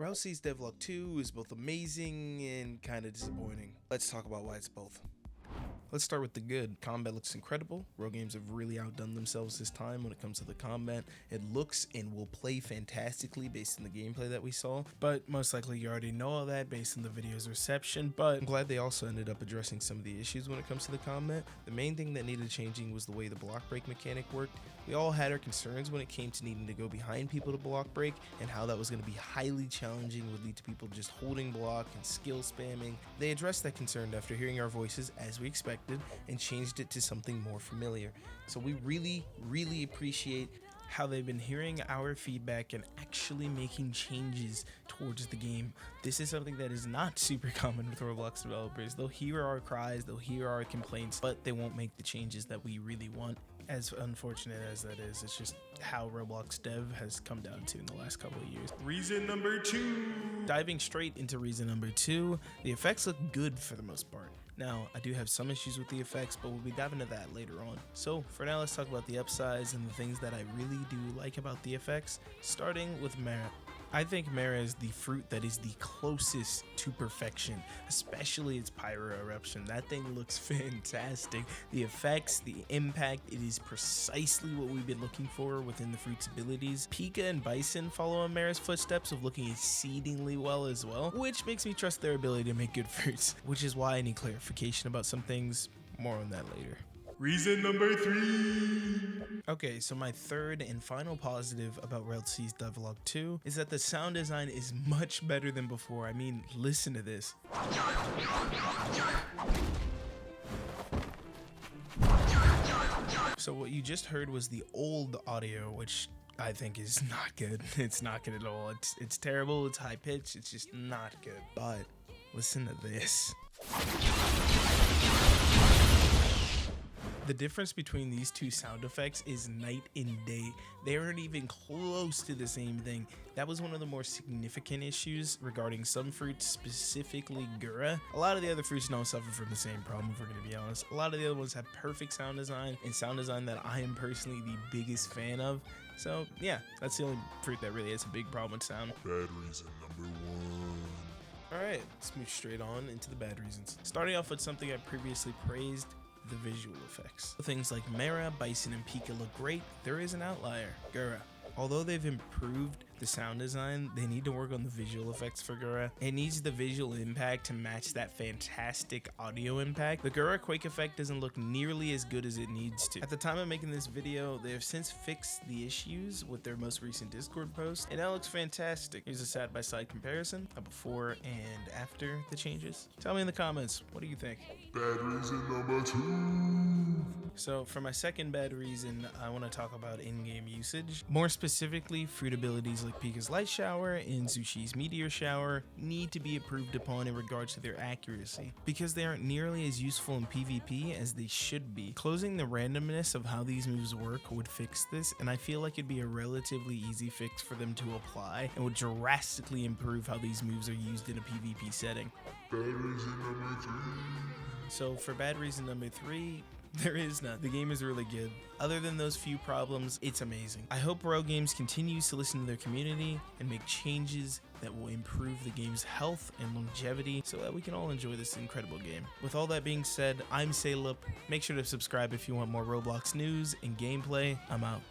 Rell Devlog 2 is both amazing and kind of disappointing. Let's talk about why it's both. Let's start with the good. Combat looks incredible. Rell Games have really outdone themselves this time when it comes to the combat. It looks and will play fantastically based on the gameplay that we saw, but most likely you already know all that based on the video's reception. But I'm glad they also ended up addressing some of the issues when it comes to the combat. The main thing that needed changing was the way the block break mechanic worked. We all had our concerns when it came to needing to go behind people to block break, and how that was going to be highly challenging, would lead to people just holding block and skill spamming. They addressed that concern after hearing our voices as we expected, and changed it to something more familiar. So we really appreciate how they've been hearing our feedback and actually making changes towards the game. This is something that is not super common with Roblox developers. They'll hear our cries, they'll hear our complaints, but they won't make the changes that we really want. As unfortunate as that is, it's just how Roblox dev has come down to in the last couple of years. Reason number 2. Diving straight into reason number 2, the effects look good for the most part. Now, I do have some issues with the effects, but we'll be diving into that later on. So for now, let's talk about the upsides and the things that I really do like about the effects, starting with Mara. I think Mara is the fruit that is the closest to perfection, especially its pyro eruption. That thing looks fantastic. The effects, the impact, it is precisely what we've been looking for within the fruit's abilities. Pika and Bison follow in Mara's footsteps of looking exceedingly well as well, which makes me trust their ability to make good fruits, which is why I need clarification about some things. More on that later. Reason number 3. Okay, so my third and final positive about Rell Devlog 2 is that the sound design is much better than before. I mean, listen to this. So what you just heard was the old audio, which I think is not good. It's not good at all. It's terrible, it's high pitched, it's just not good. But listen to this. The difference between these two sound effects is night and day. They aren't even close to the same thing. That was one of the more significant issues regarding some fruits, specifically Gura. A lot of the other fruits don't suffer from the same problem, if we're going to be honest. A lot of the other ones have perfect sound design, and sound design that I am personally the biggest fan of. So yeah, that's the only fruit that really has a big problem with sound. Bad reason number 1. Alright, let's move straight on into the bad reasons. Starting off with something I previously praised, the visual effects. Things like Mara, Bison, and Pika look great. There is an outlier, Gura. Although they've improved the sound design, they need to work on the visual effects for Gura. It needs the visual impact to match that fantastic audio impact. The Gura Quake effect doesn't look nearly as good as it needs to. At the time of making this video, they have since fixed the issues with their most recent Discord post, and that looks fantastic. Here's a side-by-side comparison of before and after the changes. Tell me in the comments, what do you think? Bad reason number 2. So for my second bad reason, I want to talk about in-game usage. More specifically, fruit abilities like Pika's Light Shower and Zushi's Meteor Shower need to be improved upon in regards to their accuracy, because they aren't nearly as useful in PvP as they should be. Closing the randomness of how these moves work would fix this, and I feel like it'd be a relatively easy fix for them to apply, and would drastically improve how these moves are used in a PvP setting. Bad reason number 3. So for bad reason number 3, there is none. The game is really good. Other than those few problems, it's amazing. I hope Rell Games continues to listen to their community and make changes that will improve the game's health and longevity so that we can all enjoy this incredible game. With all that being said, I'm Saylup. Make sure to subscribe if you want more Roblox news and gameplay. I'm out.